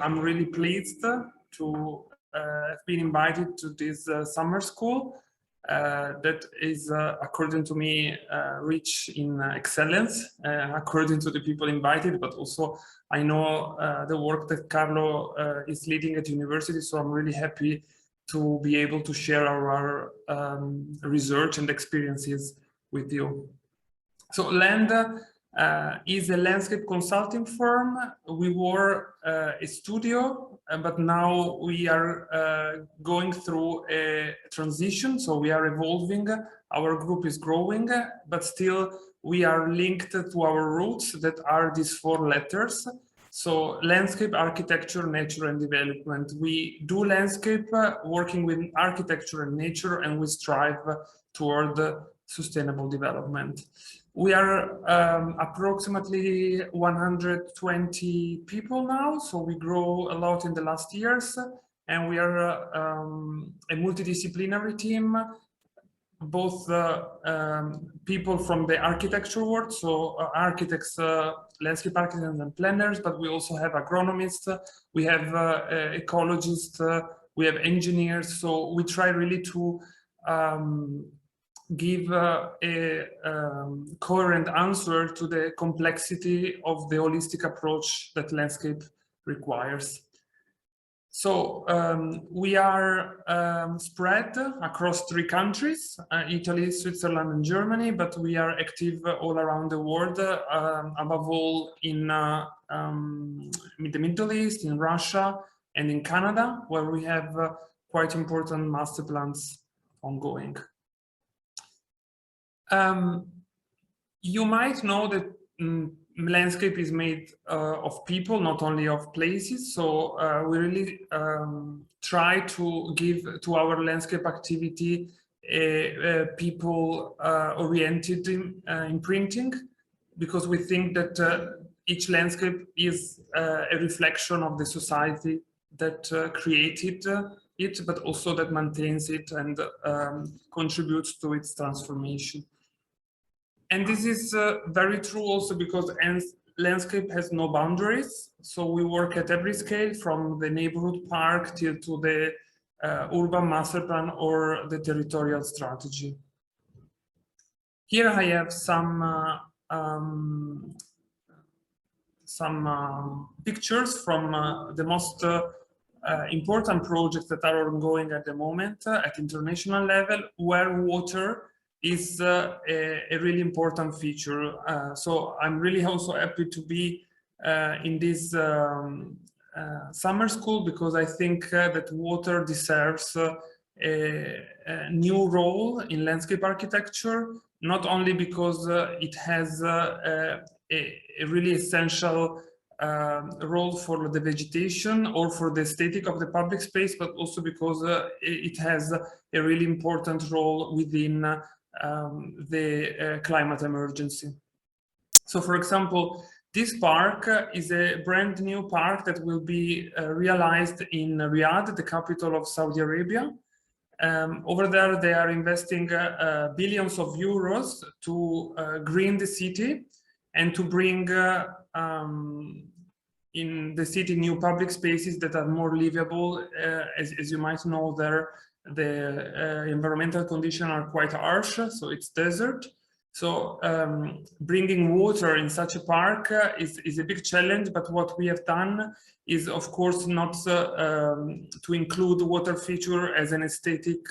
I'm really pleased to have been invited to this summer school that is, according to me, rich in excellence, according to the people invited, but also I know the work that Carlo is leading at university, so I'm really happy to be able to share our research and experiences with you. So LAND is a landscape consulting firm. We were a studio, but now we are going through a transition. So we are evolving. Our group is growing, but still we are linked to our roots that are these 4 letters. So landscape, architecture, nature, and development. We do landscape working with architecture and nature, and we strive toward sustainable development. We are approximately 120 people now, so we grow a lot in the last years, and we are a multidisciplinary team, both people from the architecture world, so architects, landscape architects and planners, but we also have agronomists, we have ecologists, we have engineers, so we try really to give a coherent answer to the complexity of the holistic approach that landscape requires. So we are spread across 3 countries, Italy, Switzerland, and Germany, but we are active all around the world, above all in the Middle East, in Russia, and in Canada, where we have quite important master plans ongoing. You might know that landscape is made of people, not only of places. So we really try to give to our landscape activity a people-oriented imprinting, because we think that each landscape is a reflection of the society that created it, but also that maintains it and contributes to its transformation. And this is very true also because landscape has no boundaries. So we work at every scale, from the neighborhood park till to the urban master plan or the territorial strategy. Here I have some pictures from the most important projects that are ongoing at the moment at international level, where water is a really important feature. So I'm really also happy to be in this summer school, because I think that water deserves a new role in landscape architecture, not only because it has a really essential role for the vegetation or for the aesthetic of the public space, but also because it has a really important role within the climate emergency. So, for example, this park is a brand new park that will be realized in Riyadh, the capital of Saudi Arabia. Over there, they are investing billions of euros to green the city and to bring in the city new public spaces that are more livable. As you might know, there the environmental conditions are quite harsh, so it's desert. So bringing water in such a park is a big challenge, but what we have done is, of course, not to include water feature as an aesthetic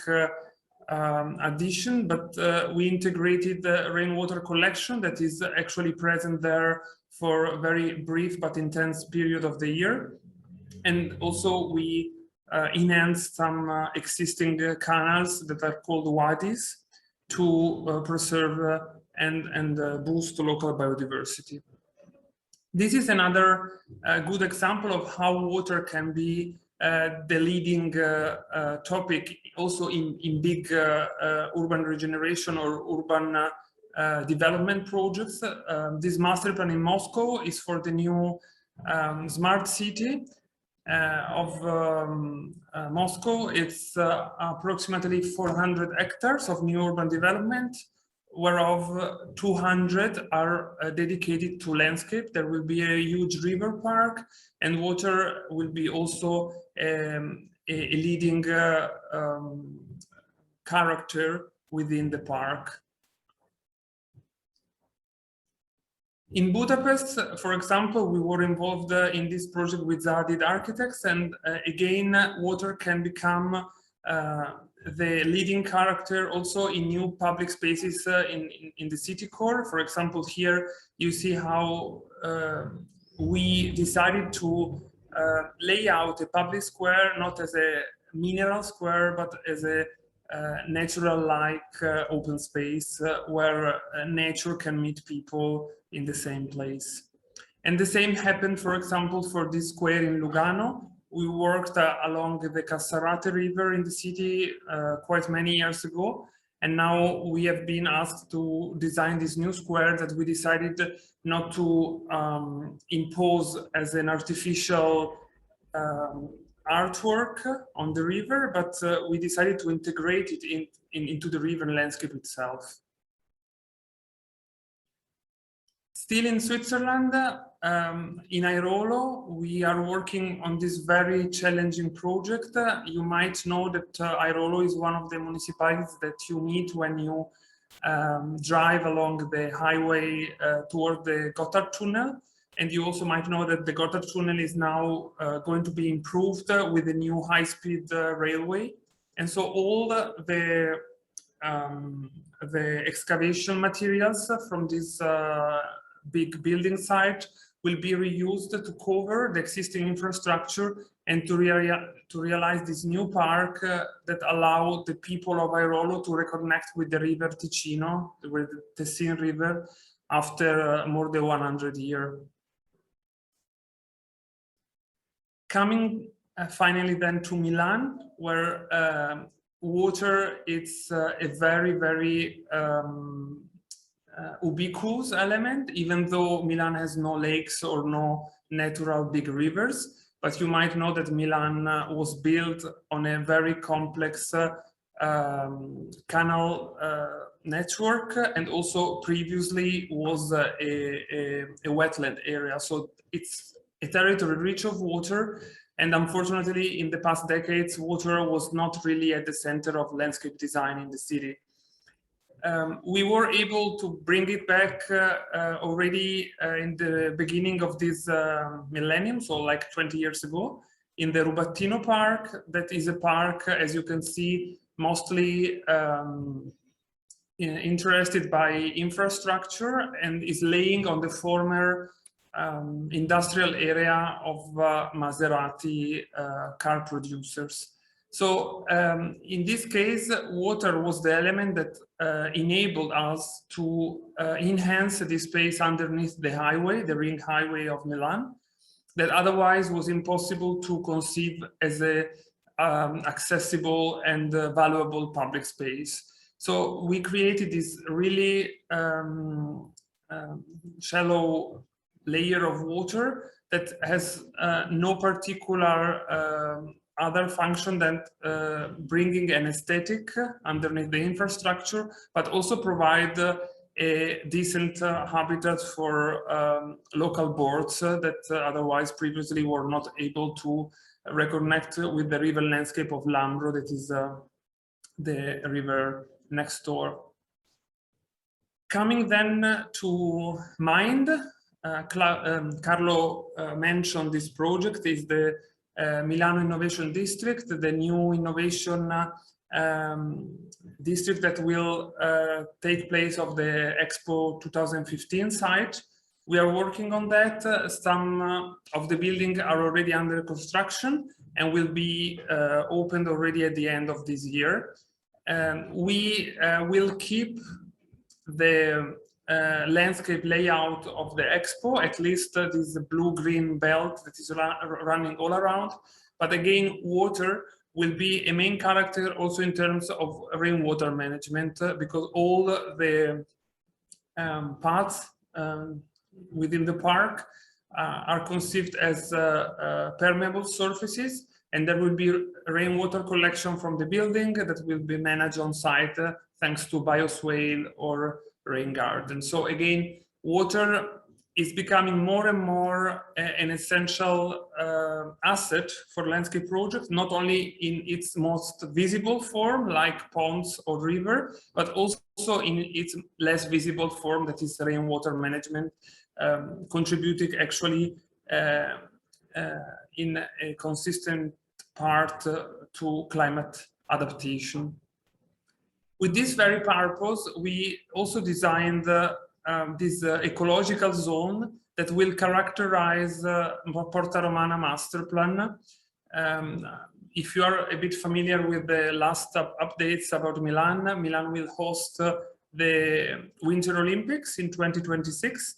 addition, but we integrated the rainwater collection that is actually present there for a very brief but intense period of the year. And also we enhanced some existing canals that are called Wadis to preserve and boost local biodiversity. This is another good example of how water can be the leading topic also in big urban regeneration or urban development projects. This master plan in Moscow is for the new smart city of Moscow. It's approximately 400 hectares of new urban development, whereof 200 are dedicated to landscape. There will be a huge river park, and water will be also a leading character within the park. In Budapest, for example, we were involved in this project with AUDe architects, and again, water can become the leading character also in new public spaces in the city core. For example, here you see how we decided to lay out a public square not as a mineral square, but as a natural-like open space where nature can meet people in the same place. And the same happened, for example, for this square in Lugano. We worked along the Cassarate river in the city quite many years ago, and now we have been asked to design this new square that we decided not to impose as an artificial artwork on the river, but we decided to integrate it into the river landscape itself. Still in Switzerland, in Airolo, we are working on this very challenging project. You might know that Airolo is one of the municipalities that you meet when you drive along the highway toward the Gotthard Tunnel. And you also might know that the Gotthard Tunnel is now going to be improved with a new high-speed railway. And so all the excavation materials from this big building site will be reused to cover the existing infrastructure and to realize this new park that allow the people of Airolo to reconnect with the river Ticino, with the Tessin River, after more than 100 years. Coming finally then to Milan, where water is a very, very ubiquitous element, even though Milan has no lakes or no natural big rivers. But you might know that Milan was built on a very complex canal network, and also previously was a wetland area. So it's a territory rich of water, and unfortunately in the past decades water was not really at the center of landscape design in the city. We were able to bring it back already in the beginning of this millennium, so like 20 years ago, in the Rubattino Park. That is a park, as you can see, mostly interested by infrastructure and is laying on the former industrial area of Maserati car producers. So in this case, water was the element that enabled us to enhance the space underneath the highway, the ring highway of Milan, that otherwise was impossible to conceive as a accessible and valuable public space. So we created this really shallow layer of water that has no particular other function than bringing an aesthetic underneath the infrastructure, but also provide a decent habitat for local birds that otherwise previously were not able to reconnect with the river landscape of Lambro, that is the river next door. Coming then to Mind, Carlo mentioned this project is the Milano Innovation District, the new innovation district that will take place of the Expo 2015 site. We are working on that. Some of the buildings are already under construction and will be opened already at the end of this year. We will keep the landscape layout of the Expo, at least this blue-green belt that is running all around. But again, water will be a main character also in terms of rainwater management, because all the paths within the park are conceived as permeable surfaces, and there will be rainwater collection from the building that will be managed on site thanks to bioswale or rain garden. So again, water is becoming more and more an essential asset for landscape projects, not only in its most visible form, like ponds or river, but also in its less visible form, that is rainwater management, contributing actually in a consistent part to climate adaptation. With this very purpose, we also designed this ecological zone that will characterize Porta Romana master plan. If you are a bit familiar with the last updates about Milan, Milan will host the Winter Olympics in 2026.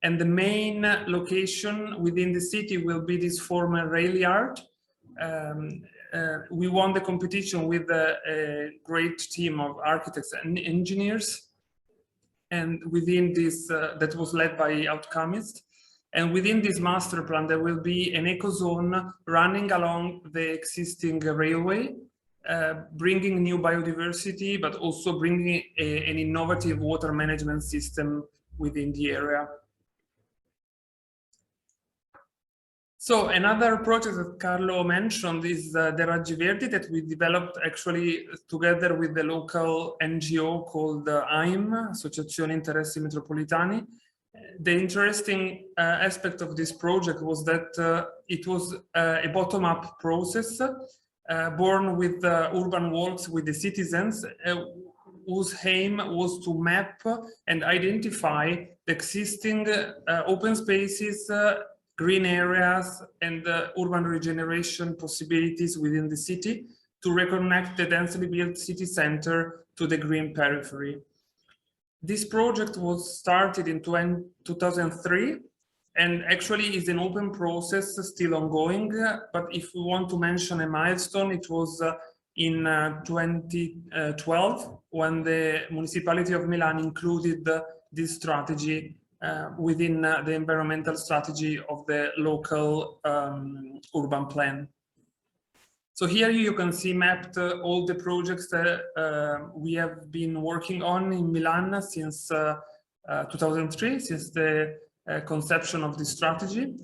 And the main location within the city will be this former rail yard. We won the competition with a great team of architects and engineers. And within this, that was led by Outcomist. And within this master plan, there will be an eco zone running along the existing railway, bringing new biodiversity, but also bringing an innovative water management system within the area. So another project that Carlo mentioned is the Raggi Verdi that we developed actually together with the local NGO called AIM, Associazione Interessi Metropolitani. The interesting aspect of this project was that it was a bottom-up process born with urban walks with the citizens, whose aim was to map and identify the existing open spaces, green areas, and urban regeneration possibilities within the city to reconnect the densely built city center to the green periphery. This project was started in 2003 and actually is an open process still ongoing. But if we want to mention a milestone, it was in 2012 when the municipality of Milan included this strategy within the environmental strategy of the local urban plan. So here you can see mapped all the projects that we have been working on in Milan since 2003, since the conception of this strategy.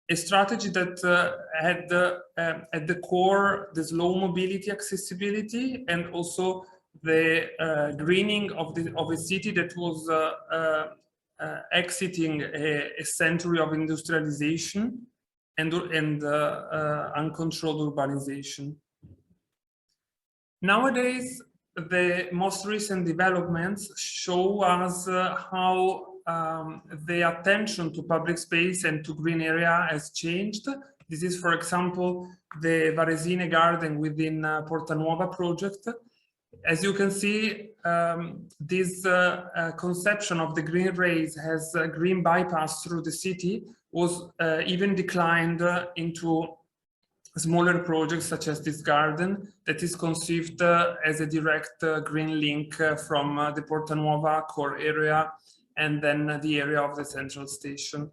A strategy that had at the core the slow mobility accessibility and also the greening of a city that was exiting a century of industrialization and uncontrolled urbanization. Nowadays, the most recent developments show us how the attention to public space and to green area has changed. This is, for example, the Varesine garden within Porta Nuova project. As you can see, this conception of the green rays as a green bypass through the city was even declined into smaller projects such as this garden that is conceived as a direct green link from the Porta Nuova core area and then the area of the central station.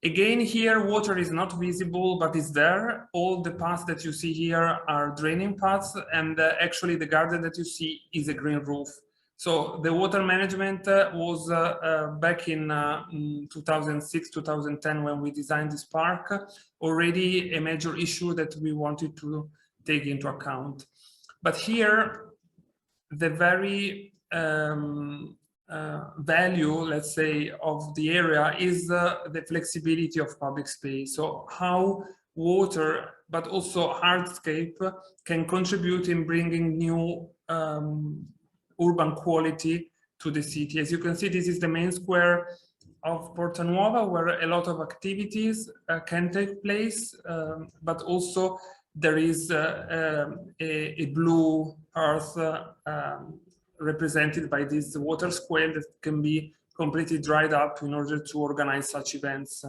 Again, here water is not visible, but it's there. All the paths that you see here are draining paths, and actually the garden that you see is a green roof. So the water management was back in 2006, 2010, when we designed this park, already a major issue that we wanted to take into account. But here, the very value, let's say, of the area is the flexibility of public space. So how water, but also hardscape, can contribute in bringing new urban quality to the city. As you can see, this is the main square of Porta Nuova, where a lot of activities can take place, but also there is a blue earth represented by this water square that can be completely dried up in order to organize such events.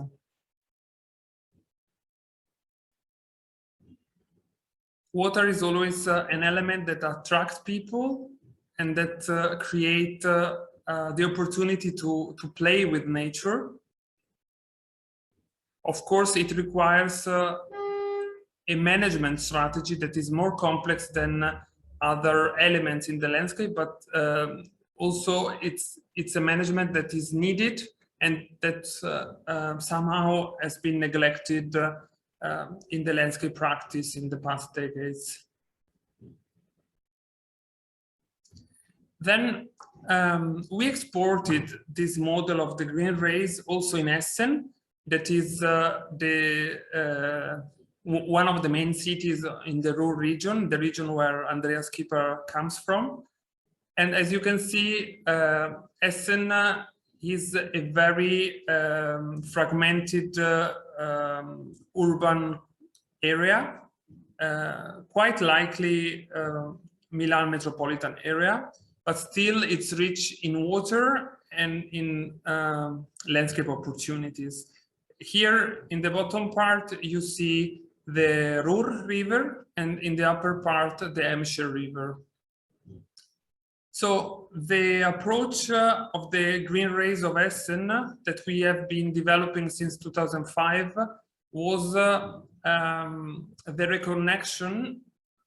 Water is always an element that attracts people and that create the opportunity to play with nature. Of course, it requires a management strategy that is more complex than other elements in the landscape, but also it's a management that is needed and that somehow has been neglected in the landscape practice in the past decades. Then we exported this model of the green rays also in Essen, that is one of the main cities in the Ruhr region, the region where Andrea Skipper comes from. And as you can see, Essen is a very fragmented urban area, quite likely Milan metropolitan area, but still it's rich in water and in landscape opportunities. Here in the bottom part, you see the Ruhr River, and in the upper part, the Emscher River. So the approach of the green rays of Essen that we have been developing since 2005 was the reconnection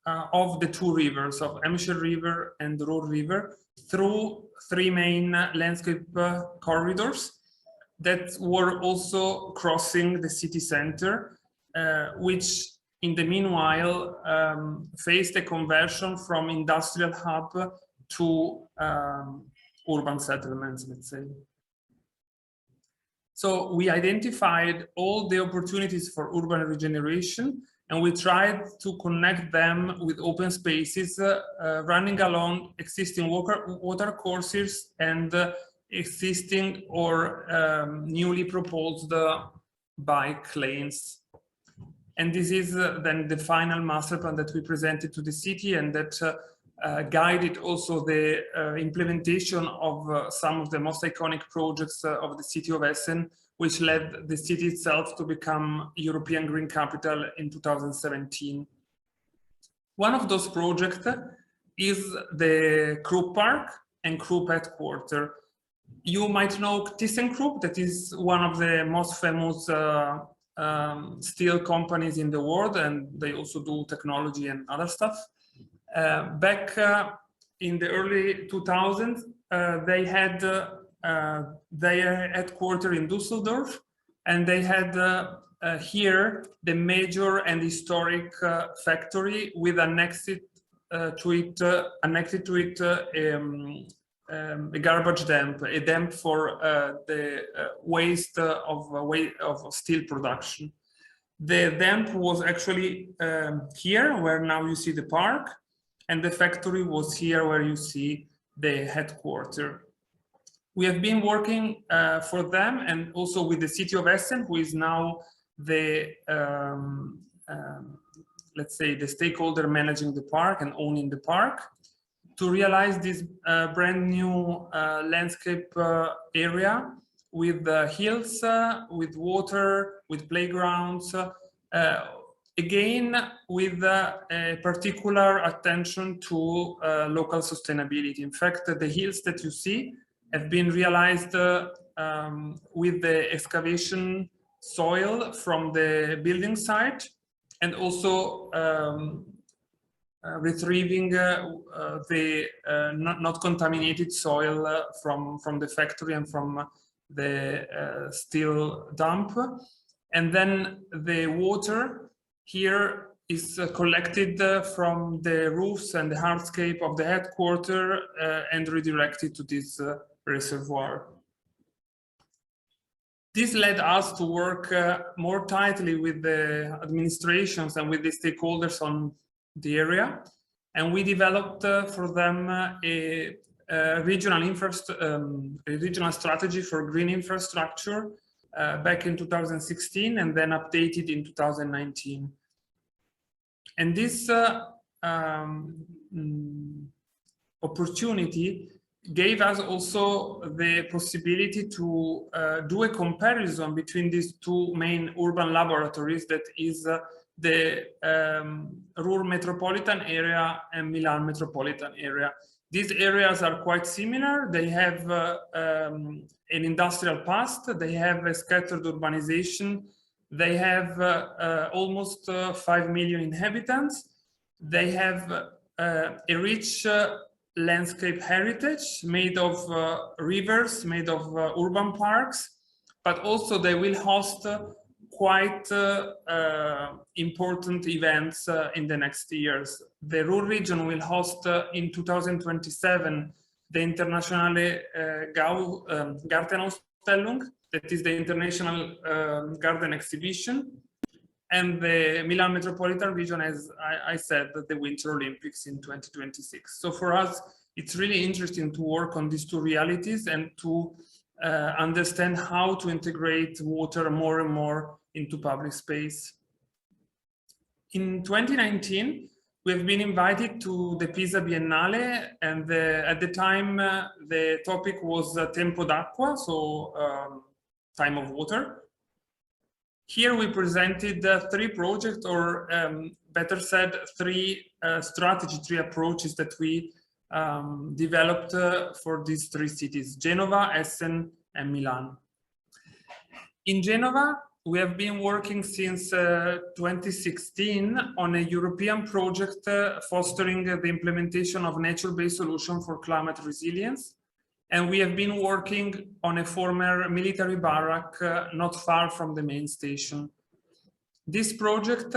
of the two rivers, of Emscher River and the Ruhr River, through three main landscape corridors that were also crossing the city center, which in the meanwhile faced a conversion from industrial hub to urban settlements, let's say. So we identified all the opportunities for urban regeneration, and we tried to connect them with open spaces running along existing water courses and existing or newly proposed bike lanes. And this is then the final master plan that we presented to the city, and that guided also the implementation of some of the most iconic projects of the city of Essen, which led the city itself to become European Green Capital in 2017. One of those projects is the Krupp Park and Krupp Headquarter. You might know Thyssenkrupp, that is one of the most famous steel companies in the world, and they also do technology and other stuff. Back in the early 2000s, they had their headquarters in Düsseldorf, and they had here the major and historic factory with annexed to it a garbage dump, a dump for the waste of steel production. The dump was actually here, where now you see the park, and the factory was here where you see the headquarters. We have been working for them and also with the city of Essen, who is now the, let's say, the stakeholder managing the park and owning the park, to realize this brand new landscape area with hills, with water, with playgrounds, again, with a particular attention to local sustainability. In fact, the hills that you see have been realized with the excavation soil from the building site, and also retrieving the not contaminated soil from the factory and from the steel dump. And then the water here is collected from the roofs and the hardscape of the headquarters and redirected to this reservoir. This led us to work more tightly with the administrations and with the stakeholders on the area, and we developed for them a regional strategy for green infrastructure back in 2016, and then updated in 2019. And this opportunity gave us also the possibility to do a comparison between these two main urban laboratories, that is the Ruhr metropolitan area and Milan metropolitan area. These areas are quite similar. They have an industrial past, they have a scattered urbanization, they have almost 5 million inhabitants, they have a rich landscape heritage made of rivers, made of urban parks, but also they will host quite important events in the next years. The Ruhr region will host in 2027 the Internationale Gartenausstellung, that is the International Garden Exhibition, and the Milan metropolitan region, as I said, the Winter Olympics in 2026. So for us, it's really interesting to work on these two realities and to understand how to integrate water more and more into public space. In 2019, we have been invited to the Pisa Biennale, and at the time, the topic was Tempo d'acqua, so time of water. Here we presented three projects, or better said, three approaches that we developed for these three cities: Genova, Essen, and Milan. In Genova, we have been working since 2016 on a European project fostering the implementation of nature-based solutions for climate resilience. And we have been working on a former military barrack not far from the main station. This project,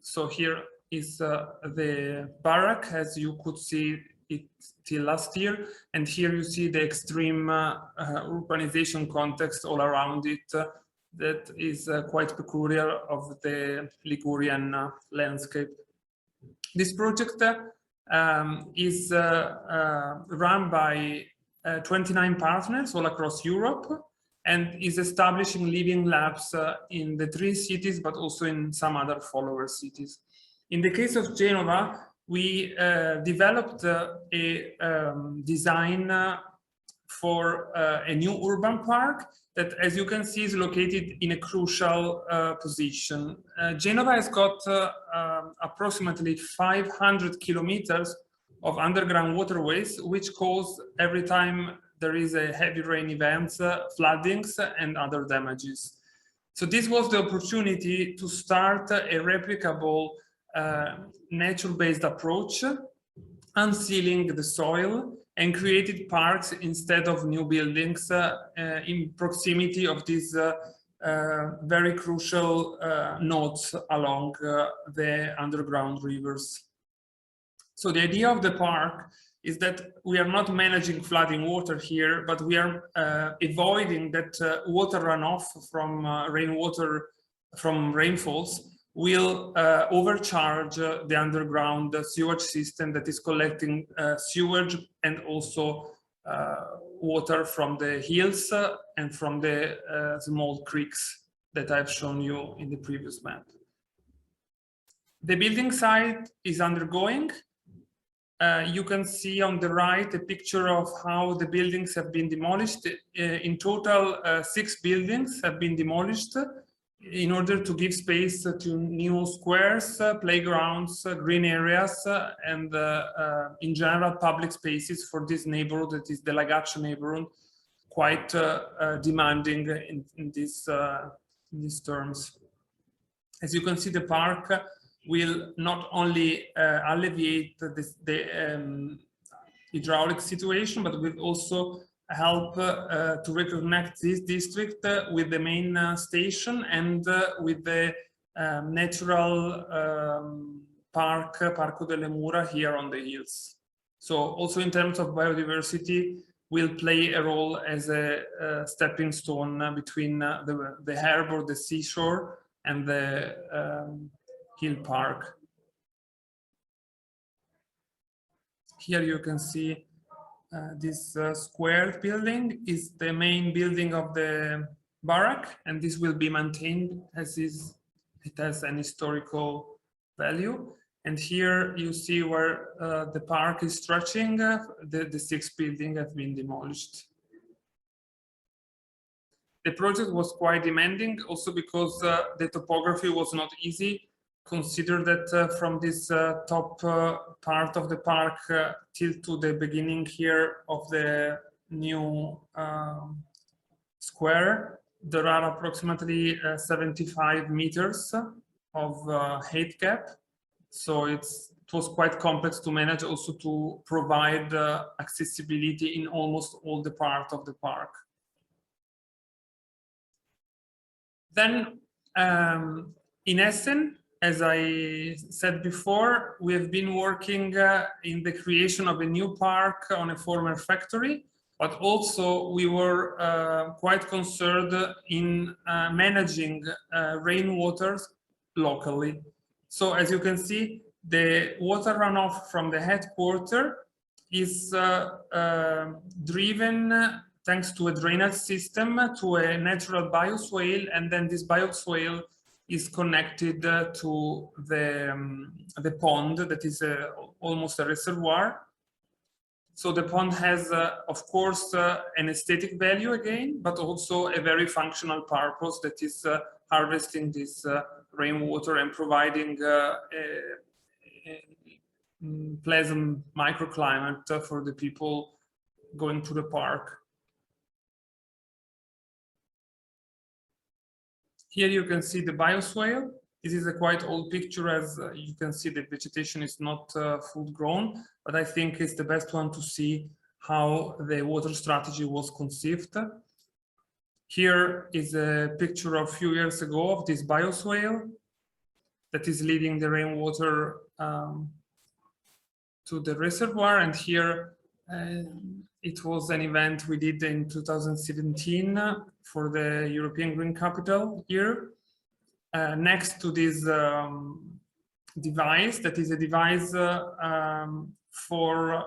so here is the barrack, as you could see it till last year, and here you see the extreme urbanization context all around it that is quite peculiar of the Ligurian landscape. This project is run by 29 partners all across Europe and is establishing living labs in the three cities, but also in some other follower cities. In the case of Genova, we developed a design for a new urban park that, as you can see, is located in a crucial position. Genova has got approximately 500 kilometers of underground waterways, which cause every time there is a heavy rain events, floodings and other damages. So this was the opportunity to start a replicable nature-based approach, unsealing the soil and created parks instead of new buildings in proximity of these very crucial nodes along the underground rivers. So the idea of the park is that we are not managing flooding water here, but we are avoiding that water runoff from rainwater from rainfalls will overcharge the underground sewage system that is collecting sewage and also water from the hills and from the small creeks that I've shown you in the previous map. The building site is undergoing. You can see on the right a picture of how the buildings have been demolished. In total, 6 buildings have been demolished in order to give space to new squares, playgrounds, green areas, and in general public spaces for this neighborhood that is the Lagaccio neighborhood, quite demanding in these terms. As you can see, the park will not only alleviate the hydraulic situation, but will also help to reconnect this district with the main station and with the natural park, Parco delle Mura, here on the hills. So also in terms of biodiversity, will play a role as a stepping stone between the harbor, the seashore, and the hill park. Here you can see this square building is the main building of the barrack, and this will be maintained as is. It has an historical value. And here you see where the park is stretching. The 6 buildings have been demolished. The project was quite demanding, also because the topography was not easy. Consider that from this top part of the park till to the beginning here of the new square, there are approximately 75 meters of height gap. So it's was quite complex to manage, also to provide accessibility in almost all the part of the park. Then in Essen, as I said before, we have been working in the creation of a new park on a former factory, but also we were quite concerned in managing rainwaters locally. So as you can see, the water runoff from the headquarter is driven thanks to a drainage system to a natural bioswale, and then this bioswale is connected to the pond that is almost a reservoir. So the pond has, of course, an aesthetic value again, but also a very functional purpose, that is harvesting this rainwater and providing a pleasant microclimate for the people going to the park. Here you can see the bioswale. This is a quite old picture, as you can see the vegetation is not full grown, but I think it's the best one to see how the water strategy was conceived. Here is a picture of a few years ago of this bioswale that is leading the rainwater to the reservoir, and here it was an event we did in 2017 for the European Green Capital year. Next to this device, that is a device for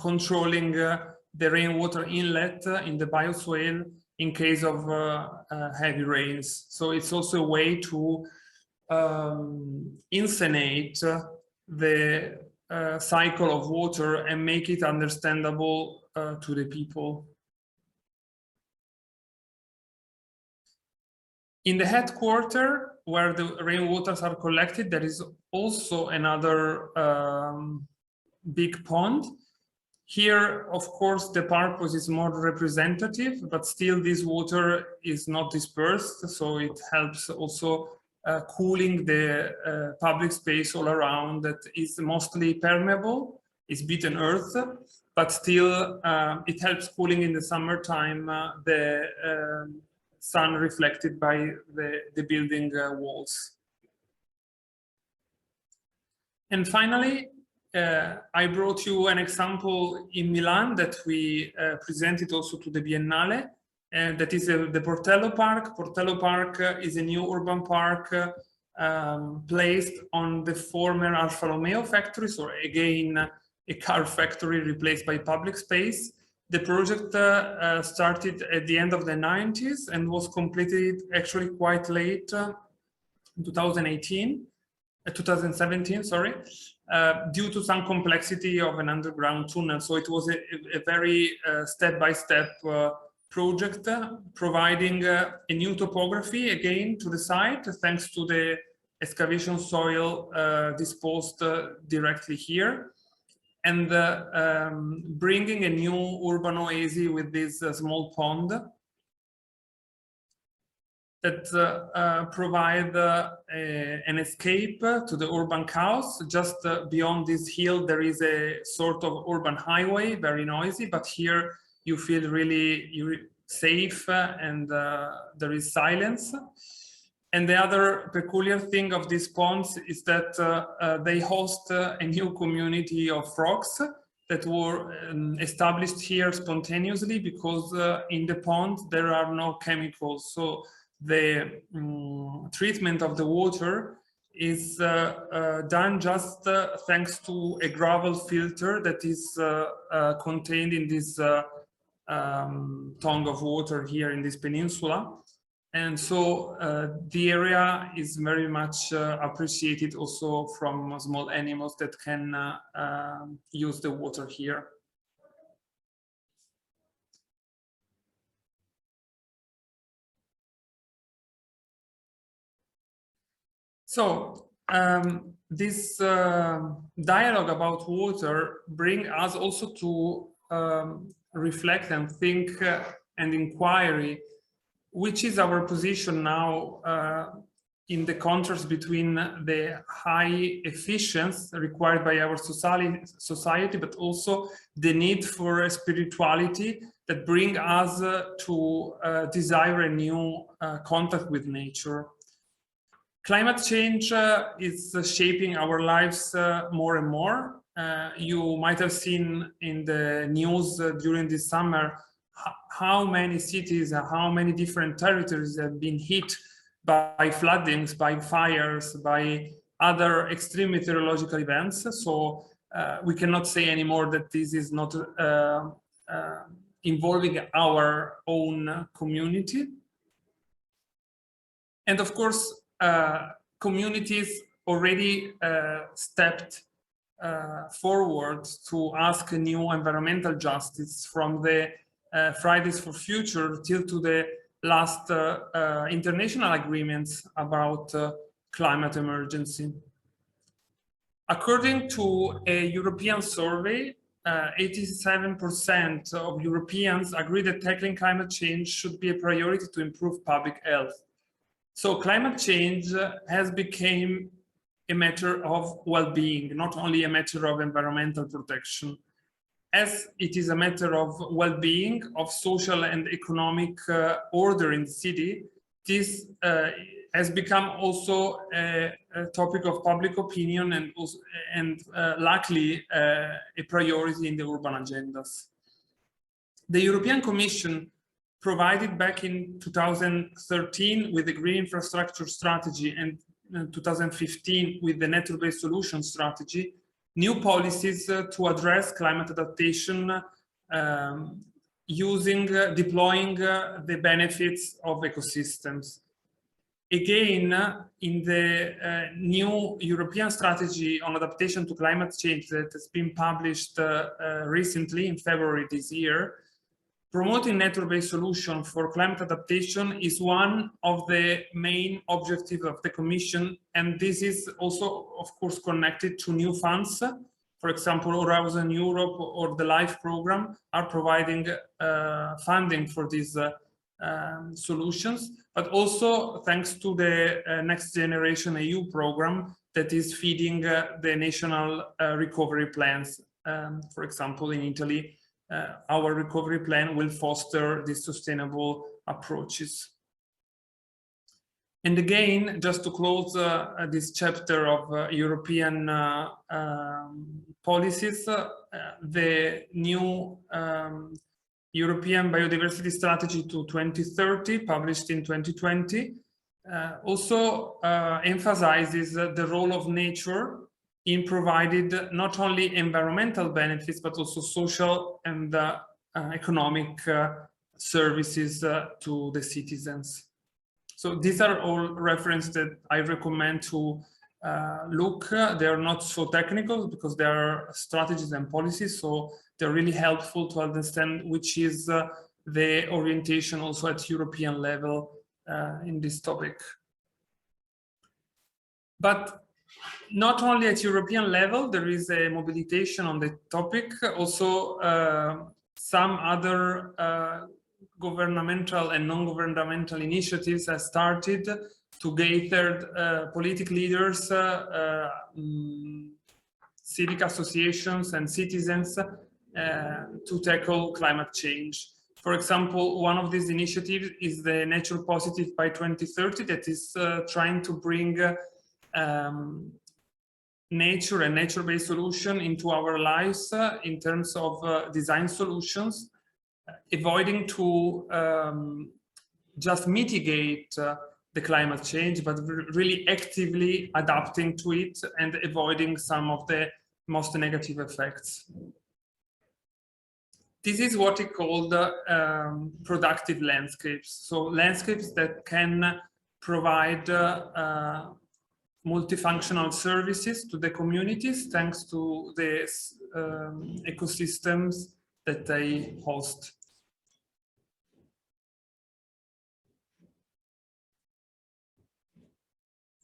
controlling the rainwater inlet in the bioswale in case of heavy rains. So it's also a way to inseminate the cycle of water and make it understandable to the people. In the headquarter, where the rainwaters are collected, there is also another big pond. Here, of course, the purpose is more representative, but still this water is not dispersed, so it helps also cooling the public space all around that is mostly permeable, it's beaten earth, but still it helps cooling in the summertime the sun reflected by the building walls. And finally, I brought you an example in Milan that we presented also to the Biennale, and that is the Portello Park. Portello Park is a new urban park placed on the former Alfa Romeo factory, so again a car factory replaced by public space. The project started at the end of the 90s and was completed actually quite late, 2017, sorry, due to some complexity of an underground tunnel. So it was a very step-by-step project, providing a new topography again to the site, thanks to the excavation soil disposed directly here, and bringing a new urban oasis with this small pond that provide an escape to the urban chaos. Just beyond this hill, there is a sort of urban highway, very noisy, but here you feel really safe and there is silence. And the other peculiar thing of these ponds is that they host a new community of frogs that were established here spontaneously, because in the pond there are no chemicals. So the treatment of the water is done just thanks to a gravel filter that is contained in this tongue of water here in this peninsula. And so the area is very much appreciated also from small animals that can use the water here. So this dialogue about water brings us also to reflect and think and inquiry, which is our position now in the contrast between the high efficiency required by our society, but also the need for a spirituality that bring us to desire a new contact with nature. Climate change is shaping our lives more and more. You might have seen in the news during this summer how many cities, how many different territories have been hit by floodings, by fires, by other extreme meteorological events. So we cannot say anymore that this is not involving our own community. And of course, communities already stepped forward to ask a new environmental justice, from the Fridays for Future till to the last international agreements about climate emergency. According to a European survey, 87% of Europeans agree that tackling climate change should be a priority to improve public health. So climate change has become a matter of well-being, not only a matter of environmental protection. As it is a matter of well-being, of social and economic order in the city, this has become also a topic of public opinion and luckily a priority in the urban agendas. The European Commission provided back in 2013 with the Green Infrastructure Strategy and 2015 with the Nature-Based Solution Strategy, new policies to address climate adaptation deploying the benefits of ecosystems. Again, in the new European strategy on adaptation to climate change that has been published recently in February this year, promoting nature-based solutions for climate adaptation is one of the main objectives of the Commission, and this is also, of course, connected to new funds. For example, Horizon Europe or the LIFE program are providing funding for these solutions, but also thanks to the Next Generation EU program that is feeding the national recovery plans. For example, in Italy, our recovery plan will foster these sustainable approaches. And again, just to close this chapter of European policies, the new European Biodiversity Strategy to 2030, published in 2020, also emphasizes the role of nature in provided not only environmental benefits, but also social and economic services to the citizens. So these are all references that I recommend to look. They are not so technical because they are strategies and policies, so they're really helpful to understand which is the orientation also at European level in this topic. But not only at European level, there is a mobilization on the topic. Also, some other governmental and non-governmental initiatives have started to gather political leaders, civic associations and citizens to tackle climate change. For example, one of these initiatives is the Nature Positive by 2030 that is trying to bring nature and nature-based solution into our lives in terms of design solutions, avoiding to just mitigate the climate change, but really actively adapting to it and avoiding some of the most negative effects. This is what we call the productive landscapes. So landscapes that can provide multifunctional services to the communities thanks to the ecosystems that they host.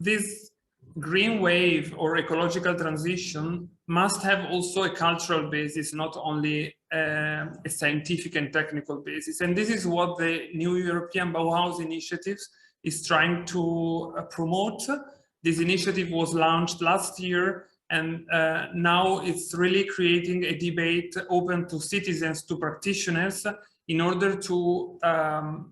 This green wave or ecological transition must have also a cultural basis, not only a scientific and technical basis. And this is what the new European Bauhaus initiatives is trying to promote. This initiative was launched last year, and now it's really creating a debate open to citizens, to practitioners, in order to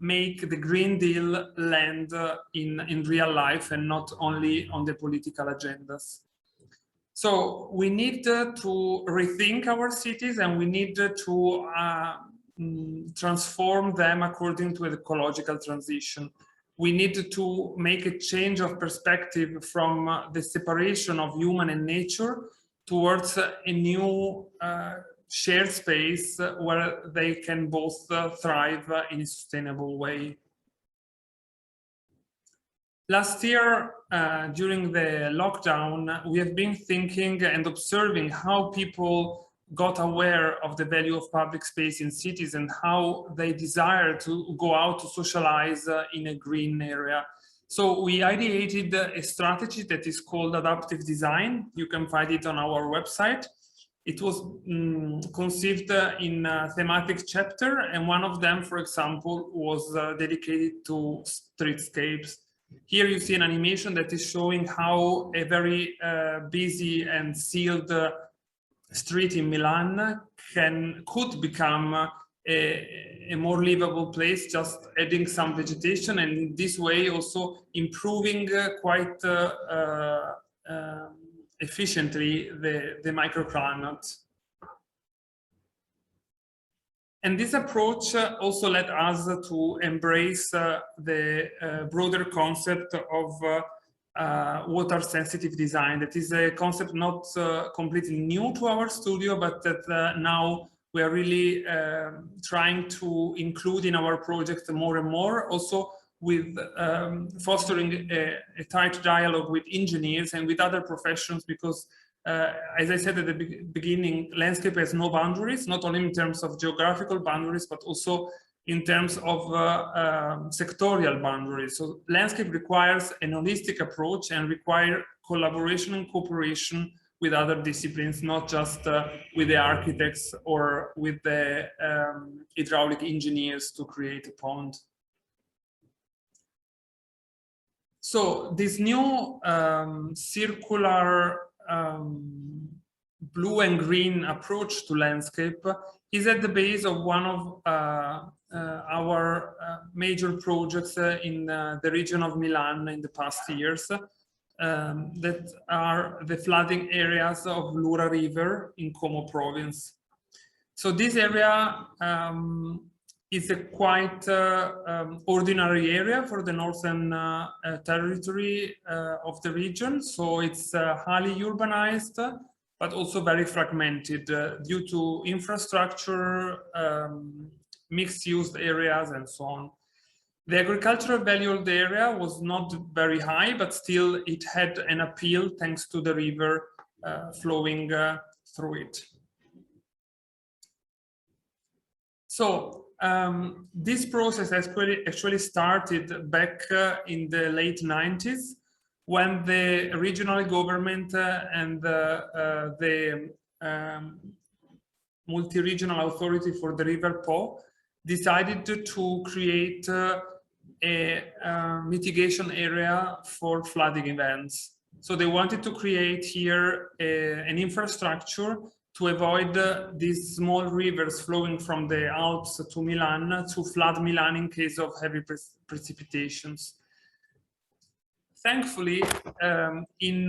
make the Green Deal land in real life and not only on the political agendas. So we need to rethink our cities, and we need to transform them according to the ecological transition. We need to make a change of perspective from the separation of human and nature towards a new shared space where they can both thrive in a sustainable way. Last year, during the lockdown, we have been thinking and observing how people got aware of the value of public space in cities and how they desire to go out to socialize in a green area. So we ideated a strategy that is called adaptive design. You can find it on our website. It was conceived in a thematic chapter, and one of them, for example, was dedicated to streetscapes. Here you see an animation that is showing how a very busy and sealed street in Milan could become a more livable place, just adding some vegetation, and in this way also improving quite efficiently the microclimate. And this approach also led us to embrace the broader concept of water sensitive design. That is a concept not completely new to our studio, but that now we are really trying to include in our project more and more, also with fostering a tight dialogue with engineers and with other professions, because as I said at the beginning, landscape has no boundaries, not only in terms of geographical boundaries, but also in terms of sectorial boundaries. So landscape requires an holistic approach and require collaboration and cooperation with other disciplines, not just with the architects or with the hydraulic engineers to create a pond. So this new circular blue and green approach to landscape is at the base of one of our major projects in the region of Milan in the past years, that are the flooding areas of Lura River in Como province. So this area is a quite ordinary area for the northern territory of the region. So it's highly urbanized, but also very fragmented due to infrastructure, mixed-use areas, and so on. The agricultural value of the area was not very high, but still it had an appeal thanks to the river flowing through it. So this process has actually started back in the late 90s, when the regional government and the multi-regional authority for the River Po decided to create a mitigation area for flooding events. So they wanted to create here an infrastructure to avoid these small rivers flowing from the Alps to Milan to flood Milan in case of heavy precipitations. Thankfully, in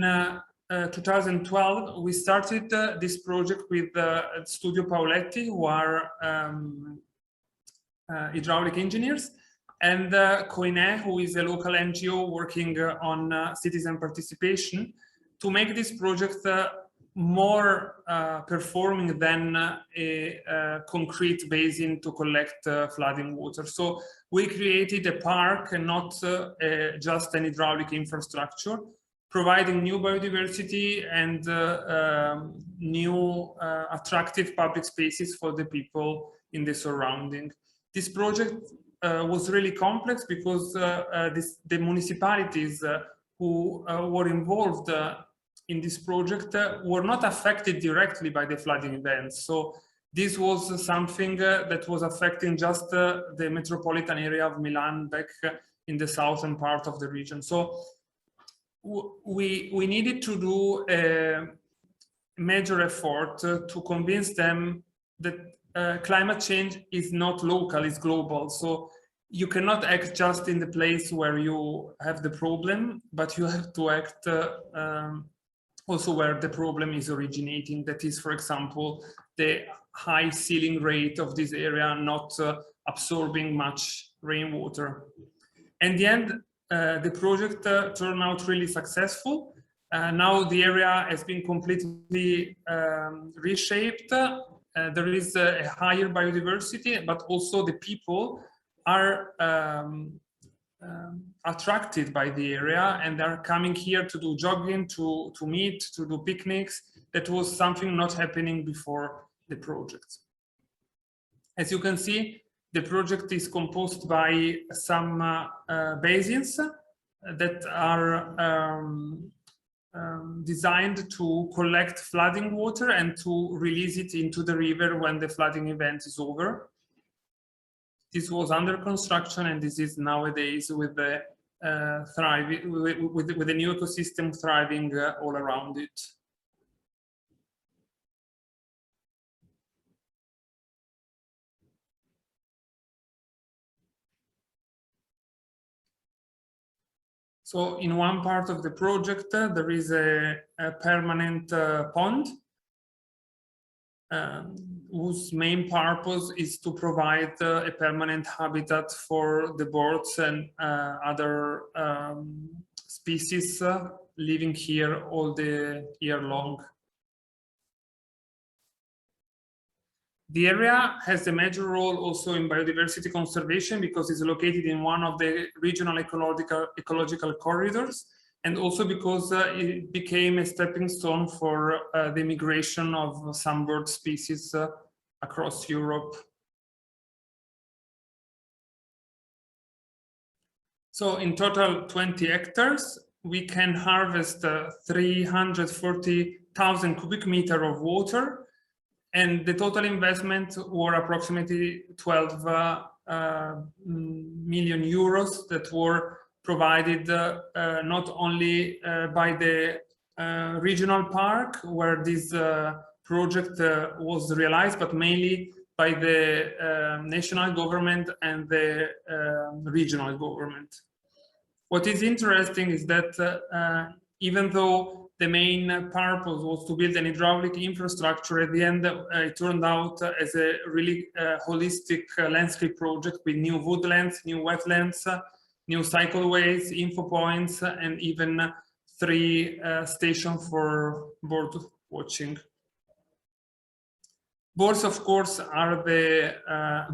2012, we started this project with Studio Paoletti, who are hydraulic engineers, and Koine, who is a local NGO working on citizen participation, to make this project more performing than a concrete basin to collect flooding water. So we created a park and not just an hydraulic infrastructure, providing new biodiversity and new attractive public spaces for the people in the surrounding. This project was really complex because the municipalities who were involved in this project were not affected directly by the flooding events. So this was something that was affecting just the metropolitan area of Milan back in the southern part of the region. So we needed to do a major effort to convince them that climate change is not local, it's global. So you cannot act just in the place where you have the problem, but you have to act also where the problem is originating. That is, for example, the high ceiling rate of this area not absorbing much rainwater. In the end, the project turned out really successful. Now the area has been completely reshaped. There is a higher biodiversity, but also the people are attracted by the area, and they're coming here to do jogging, to meet, to do picnics. That was something not happening before the project. As you can see, the project is composed by some basins that are designed to collect flooding water and to release it into the river when the flooding event is over. This was under construction, and this is nowadays with the thriving, with the new ecosystem thriving all around it. So in one part of the project, there is a permanent pond whose main purpose is to provide a permanent habitat for the birds and other species living here all the year long. The area has a major role also in biodiversity conservation because it's located in one of the regional ecological corridors, and also because it became a stepping stone for the migration of some bird species across Europe. So in total 20 hectares, we can harvest 340,000 cubic meters of water, and the total investment were approximately 12 million euros that were provided not only by the regional park where this project was realized, but mainly by the national government and the regional government. What is interesting is that even though the main purpose was to build an hydraulic infrastructure, at the end it turned out as a really holistic landscape project with new woodlands, new wetlands, new cycleways, info points, and even 3 stations for bird watching. Birds, of course, are the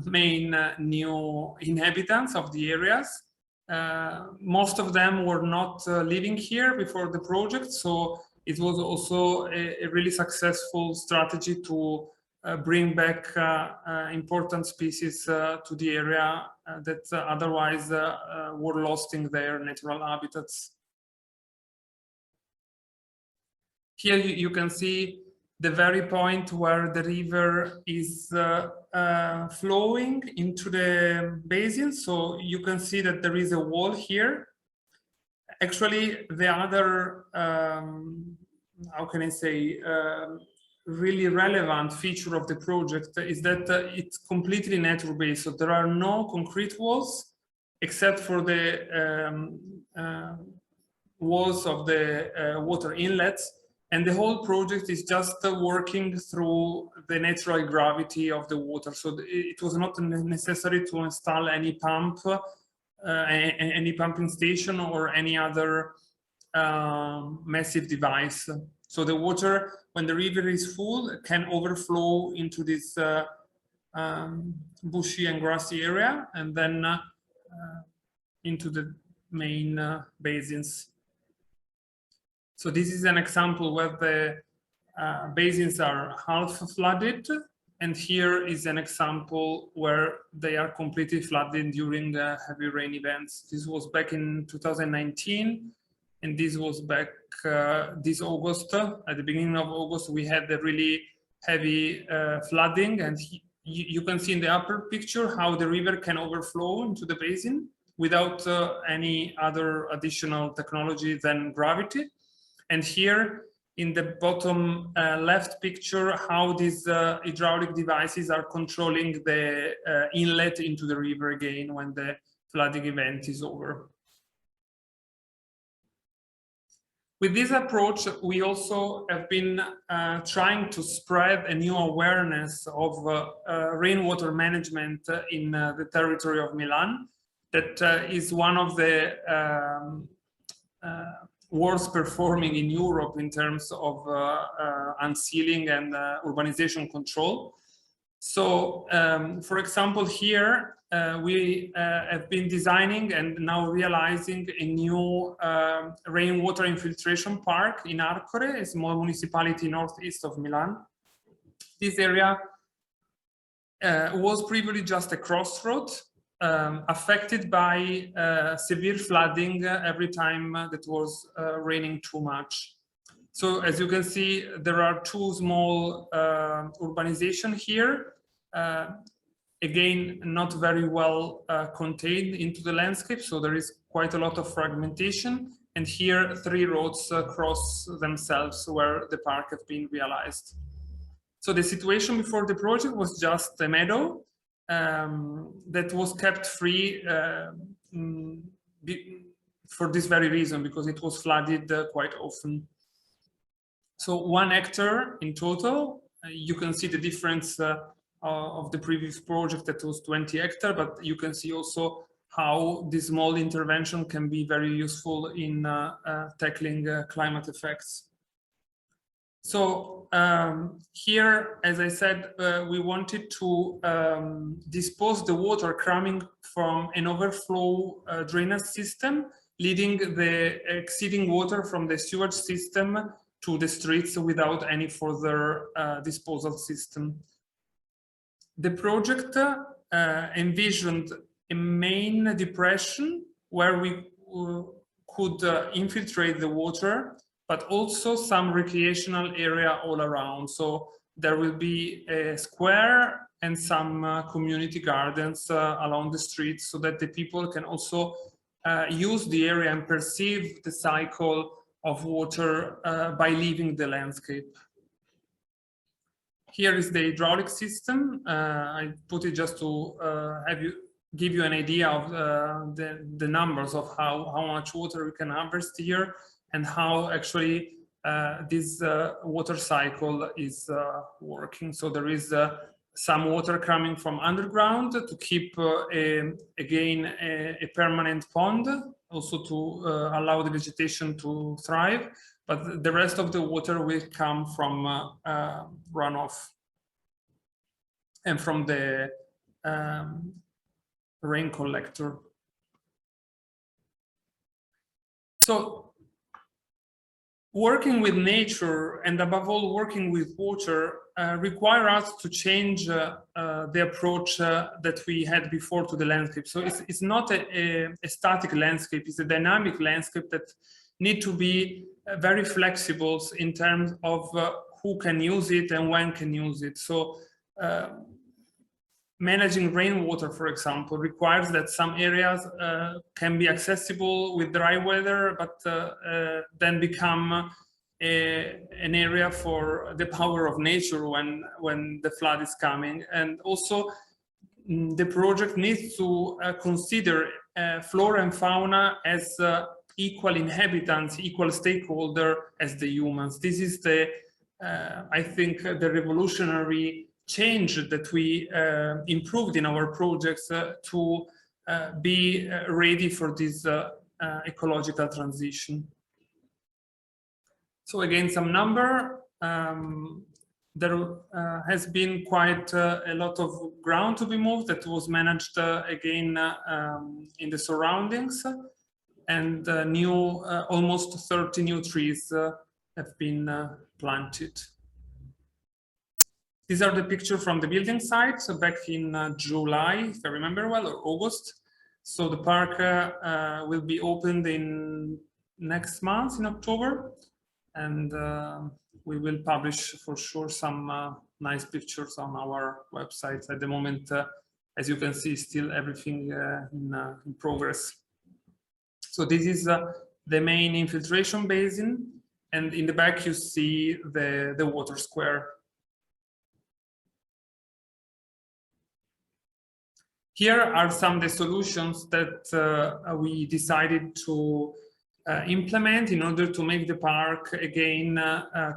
main new inhabitants of the areas. Most of them were not living here before the project, so it was also a really successful strategy to bring back important species to the area that otherwise were lost in their natural habitats. Here you can see the very point where the river is flowing into the basin. So you can see that there is a wall here. Actually, the other, how can I say, really relevant feature of the project is that it's completely nature-based. So there are no concrete walls except for the walls of the water inlets. And the whole project is just working through the natural gravity of the water. So it was not necessary to install any pump, any pumping station or any other massive device. So the water, when the river is full, can overflow into this bushy and grassy area and then into the main basins. So this is an example where the basins are half flooded, and here is an example where they are completely flooded during the heavy rain events. This was back in 2019, and this was back this August. At the beginning of August, we had a really heavy flooding, and you can see in the upper picture how the river can overflow into the basin. without any other additional technology than gravity. And here in the bottom left picture, how these hydraulic devices are controlling the inlet into the river again when the flooding event is over. With this approach, we also have been trying to spread a new awareness of rainwater management in the territory of Milan. That is one of the worst performing in Europe in terms of unsealing and urbanization control. So, for example, here we have been designing and now realizing a new rainwater infiltration park in Arcore, a small municipality northeast of Milan. This area was previously just a crossroad, affected by severe flooding every time that was raining too much. So as you can see, there are two small urbanization here. Again, not very well contained into the landscape, so there is quite a lot of fragmentation. And here, 3 roads cross themselves where the park has been realized. So the situation before the project was just a meadow that was kept free for this very reason, because it was flooded quite often. So 1 hectare in total. You can see the difference of the previous project that was 20 hectares, but you can see also how this small intervention can be very useful in tackling climate effects. So here, as I said, we wanted to dispose the water coming from an overflow drainage system, leading the exceeding water from the sewage system to the streets without any further disposal system. The project envisioned a main depression where we could infiltrate the water, but also some recreational area all around. So there will be a square and some community gardens along the streets, so that the people can also use the area and perceive the cycle of water by leaving the landscape. Here is the hydraulic system. I put it just to give you an idea of the numbers of how much water we can harvest here, and how actually this water cycle is working. So there is some water coming from underground to keep again a permanent pond, also to allow the vegetation to thrive. But the rest of the water will come from runoff and from the rain collector. So working with nature, and above all working with water, require us to change the approach that we had before to the landscape. So it's not a static landscape, it's a dynamic landscape that need to be very flexible in terms of who can use it and when can use it. So managing rainwater, for example, requires that some areas can be accessible with dry weather, but then become an area for the power of nature when the flood is coming. And also the project needs to consider flora and fauna as equal inhabitants, equal stakeholder as the humans. This is the, I think, the revolutionary change that we improved in our projects to be ready for this ecological transition. So again, some number. There has been quite a lot of ground to be moved that was managed again in the surroundings, and almost 30 new trees have been planted. These are the pictures from the building site, so back in July, if I remember well, or August. So the park will be opened in next month, in October, and we will publish for sure some nice pictures on our website. At the moment, as you can see, still everything in progress. So this is the main infiltration basin, and in the back you see the water square. Here are some of the solutions that we decided to implement in order to make the park again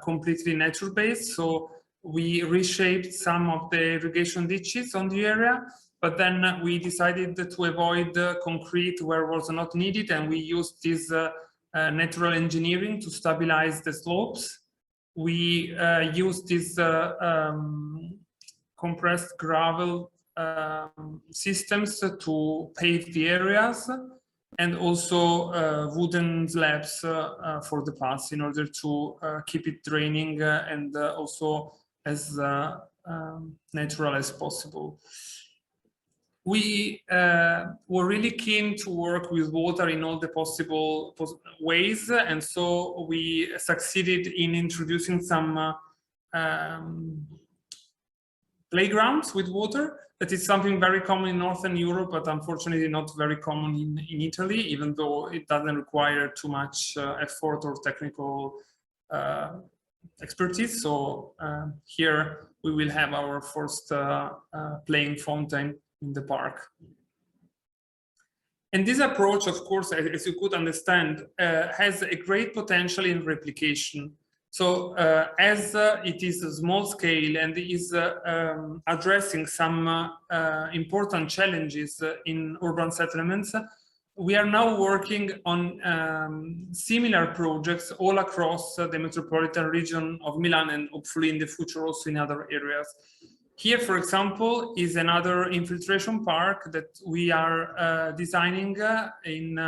completely nature-based. So we reshaped some of the irrigation ditches on the area, but then we decided to avoid concrete where it was not needed, and we used this natural engineering to stabilize the slopes. We used this compressed gravel systems to pave the areas, and also wooden slabs for the paths in order to keep it draining and also as natural as possible. We were really keen to work with water in all the possible ways, and so we succeeded in introducing some playgrounds with water. That is something very common in Northern Europe, but unfortunately not very common in Italy, even though it doesn't require too much effort or technical expertise. So here we will have our first playing fountain in the park. And this approach, of course, as you could understand, has a great potential in replication. So as it is a small scale and is addressing some important challenges in urban settlements, we are now working on similar projects all across the metropolitan region of Milan, and hopefully in the future also in other areas. Here, for example, is another infiltration park that we are designing in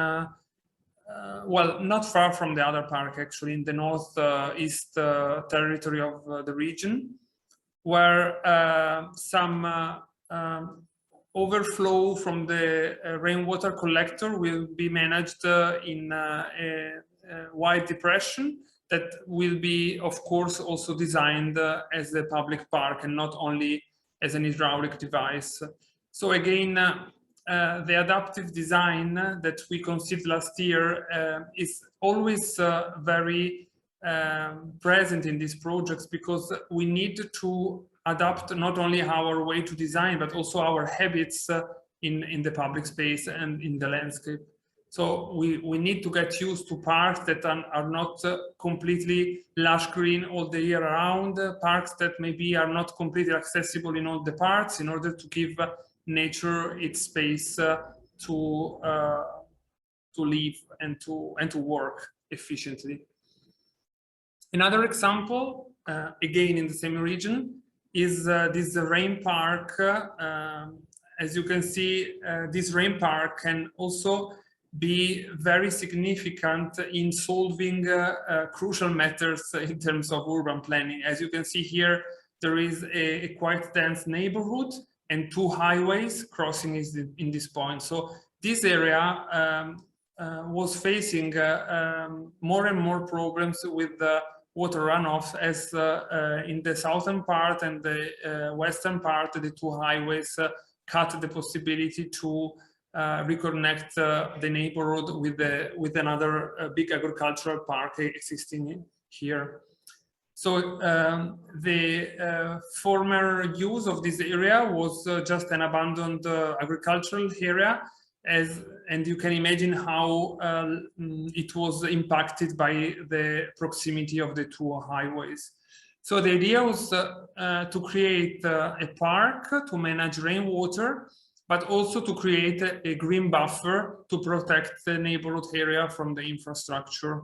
well, not far from the other park, actually, in the northeast territory of the region, where some overflow from the rainwater collector will be managed in a wide depression that will be, of course, also designed as a public park and not only as an hydraulic device. So again, the adaptive design that we conceived last year is always very present in these projects, because we need to adapt not only our way to design, but also our habits in the public space and in the landscape. So we need to get used to parks that are not completely lush green all the year around, parks that maybe are not completely accessible in all the parts, in order to give nature its space to live and to work efficiently. Another example, again in the same region, is this rain park. As you can see, this rain park can also be very significant in solving crucial matters in terms of urban planning. As you can see here, there is a quite dense neighborhood and two highways crossing in this point. So this area was facing more and more problems with the water runoff, as in the southern part and the western part, the two highways cut the possibility to reconnect the neighborhood with another big agricultural park existing here. So the former use of this area was just an abandoned agricultural area, and you can imagine how it was impacted by the proximity of the two highways. So the idea was to create a park to manage rainwater, but also to create a green buffer to protect the neighborhood area from the infrastructure.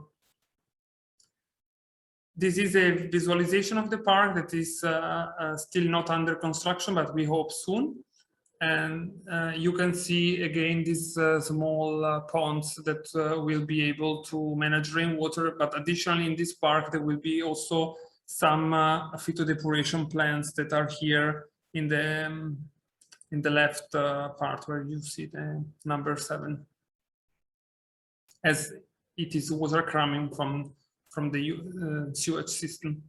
This is a visualization of the park that is still not under construction, but we hope soon. And you can see again these small ponds that will be able to manage rainwater. But additionally, in this park, there will be also some phytodepuration plants that are here in the left part, where you see the number 7, as it is water coming from the sewage system.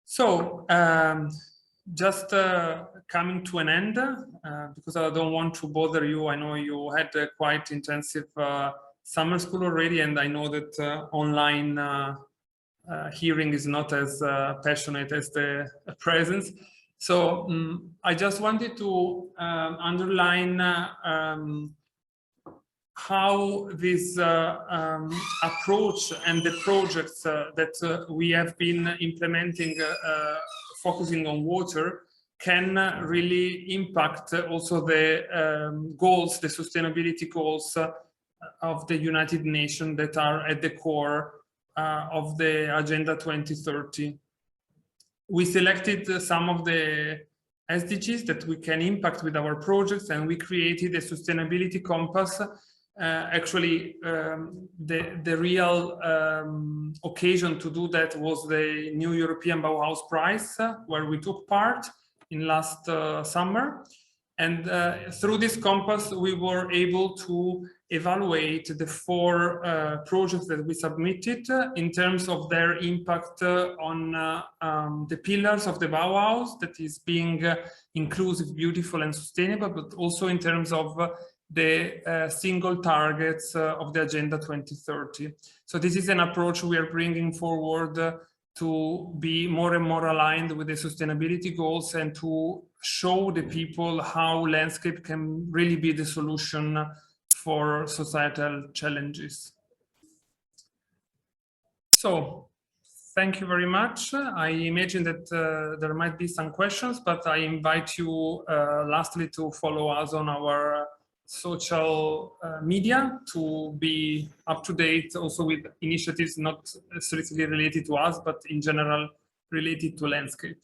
So just coming to an end, because I don't want to bother you. I know you had a quite intensive summer school already, and I know that online hearing is not as passionate as the presence. So I just wanted to underline how this approach and the projects that we have been implementing focusing on water can really impact also the goals, the sustainability goals of the United Nations that are at the core of the Agenda 2030. We selected some of the SDGs that we can impact with our projects, and we created a sustainability compass. Actually, the real occasion to do that was the new European Bauhaus Prize, where we took part in last summer. And through this compass, we were able to evaluate the 4 projects that we submitted in terms of their impact on the pillars of the Bauhaus, that is being inclusive, beautiful, and sustainable, but also in terms of the single targets of the Agenda 2030. So this is an approach we are bringing forward to be more and more aligned with the sustainability goals and to show the people how landscape can really be the solution for societal challenges. So thank you very much. I imagine that there might be some questions, but I invite you lastly to follow us on our social media to be up to date also with initiatives not strictly related to us, but in general related to landscape.